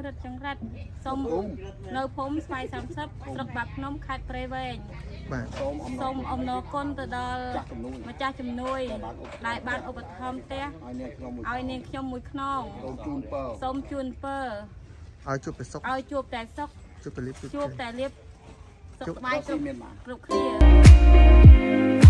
រត់ចង្រិតសូមនៅភូមិស្វាយ30ស្រុកបាប់ភ្នំខេត្តព្រៃវែងបាទសូមអំណរគុណទៅដល់ម្ចាស់ជំនួយដែលបានឧបត្ថម្ភផ្ទះឲ្យនាងខ្ញុំមួយខ្នងសូមជូនពរឲ្យជួបតែសុខឲ្យជួបតែសុខជួបតែលៀបសុខសប្បាយគ្រប់គ្នា